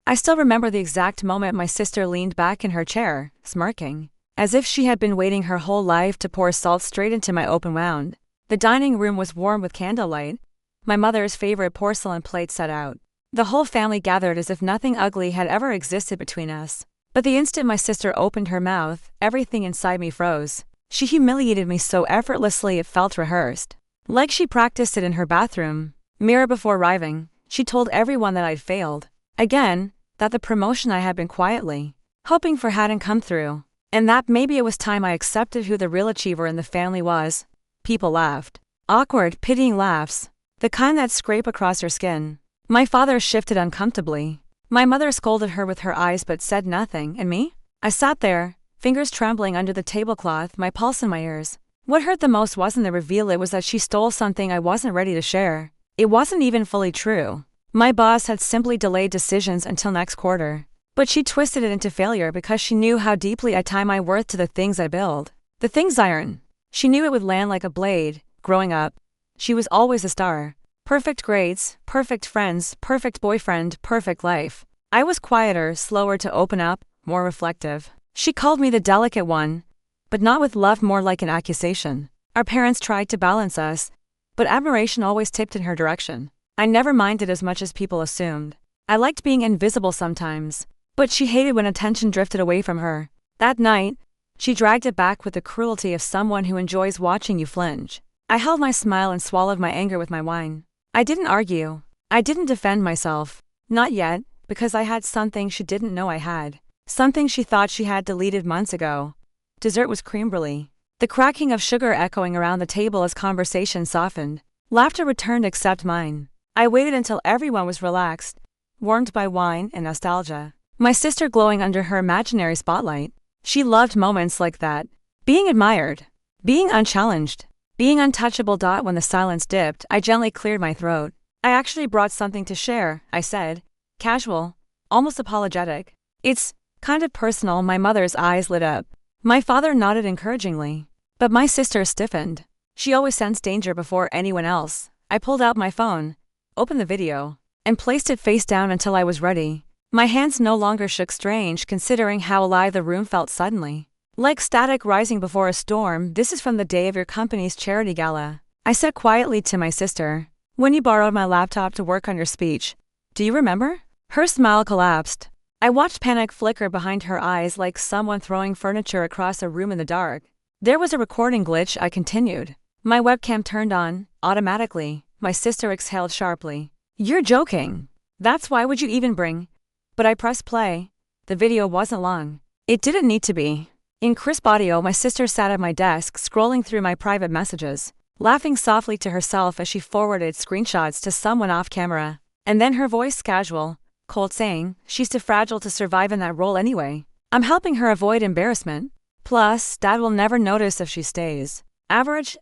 I still remember the exact moment my sister leaned back in her chair, smirking, as if she had been waiting her whole life to pour salt straight into my open wound. The dining room was warm with candlelight, my mother's favorite porcelain plate set out. The whole family gathered as if nothing ugly had ever existed between us. But the instant my sister opened her mouth, everything inside me froze. She humiliated me so effortlessly it felt rehearsed. Like she practiced it in her bathroom mirror before arriving. She told everyone that I'd failed. Again, that the promotion I had been quietly hoping for hadn't come through, and that maybe it was time I accepted who the real achiever in the family was. People laughed. Awkward, pitying laughs. The kind that scrape across her skin. My father shifted uncomfortably. My mother scolded her with her eyes but said nothing, and me? I sat there, fingers trembling under the tablecloth, my pulse in my ears. What hurt the most wasn't the reveal, it was that she stole something I wasn't ready to share. It wasn't even fully true. My boss had simply delayed decisions until next quarter. But she twisted it into failure because she knew how deeply I tie my worth to the things I build. The things I earn. She knew it would land like a blade. Growing up, she was always a star. Perfect grades, perfect friends, perfect boyfriend, perfect life. I was quieter, slower to open up, more reflective. She called me the delicate one, but not with love, more like an accusation. Our parents tried to balance us, but admiration always tipped in her direction. I never minded as much as people assumed. I liked being invisible sometimes, but she hated when attention drifted away from her. That night, she dragged it back with the cruelty of someone who enjoys watching you flinch. I held my smile and swallowed my anger with my wine. I didn't argue. I didn't defend myself. Not yet, because I had something she didn't know I had. Something she thought she had deleted months ago. Dessert was creme brulee. The cracking of sugar echoing around the table as conversation softened. Laughter returned except mine. I waited until everyone was relaxed, warmed by wine and nostalgia. My sister glowing under her imaginary spotlight. She loved moments like that. Being admired. Being unchallenged. Being untouchable. When the silence dipped, I gently cleared my throat. I actually brought something to share, I said. Casual. Almost apologetic. It's kind of personal. My mother's eyes lit up. My father nodded encouragingly. But my sister stiffened. She always sensed danger before anyone else. I pulled out my phone, opened the video, and placed it face down until I was ready. My hands no longer shook, strange considering how alive the room felt suddenly. Like static rising before a storm. This is from the day of your company's charity gala. I said quietly to my sister. When you borrowed my laptop to work on your speech. Do you remember? Her smile collapsed. I watched panic flicker behind her eyes like someone throwing furniture across a room in the dark. There was a recording glitch, I continued. My webcam turned on, automatically. My sister exhaled sharply. You're joking. That's why would you even bring? But I pressed play. The video wasn't long. It didn't need to be. In crisp audio, my sister sat at my desk scrolling through my private messages, laughing softly to herself as she forwarded screenshots to someone off camera. And then her voice casual, cold, saying, she's too fragile to survive in that role anyway. I'm helping her avoid embarrassment. Plus, Dad will never notice if she stays. Average.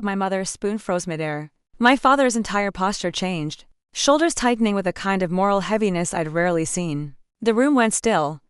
My mother's spoon froze midair. My father's entire posture changed, shoulders tightening with a kind of moral heaviness I'd rarely seen. The room went still,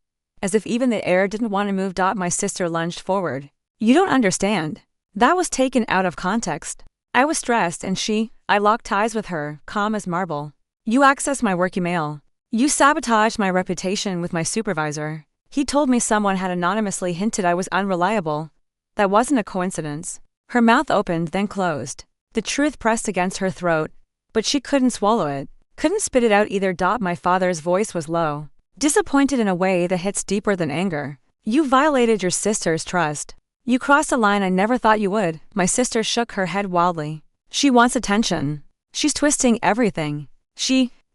as if even the air didn't want to move. My sister lunged forward. You don't understand. That was taken out of context. I was stressed and I locked eyes with her, calm as marble. You accessed my work email. You sabotaged my reputation with my supervisor. He told me someone had anonymously hinted I was unreliable. That wasn't a coincidence. Her mouth opened, then closed. The truth pressed against her throat, but she couldn't swallow it. Couldn't spit it out either. My father's voice was low, disappointed in a way that hits deeper than anger. You violated your sister's trust. You crossed a line I never thought you would. My sister shook her head wildly. She wants attention. She's twisting everything.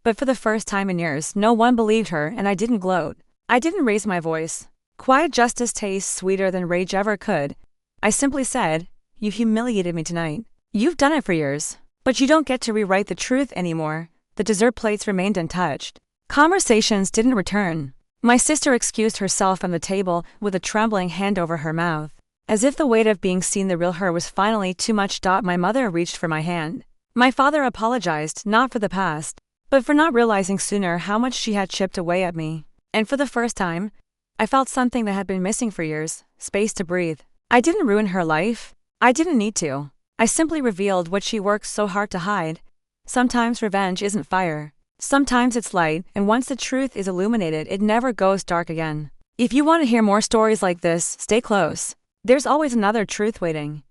But for the first time in years, no one believed her, and I didn't gloat. I didn't raise my voice. Quiet justice tastes sweeter than rage ever could. I simply said, you humiliated me tonight. You've done it for years, but you don't get to rewrite the truth anymore. The dessert plates remained untouched. Conversations didn't return. My sister excused herself from the table with a trembling hand over her mouth, as if the weight of being seen the real her was finally too much. My mother reached for my hand. My father apologized, not for the past, but for not realizing sooner how much she had chipped away at me. And for the first time, I felt something that had been missing for years, space to breathe. I didn't ruin her life. I didn't need to. I simply revealed what she worked so hard to hide. Sometimes revenge isn't fire. Sometimes it's light, and once the truth is illuminated, it never goes dark again. If you want to hear more stories like this, stay close. There's always another truth waiting.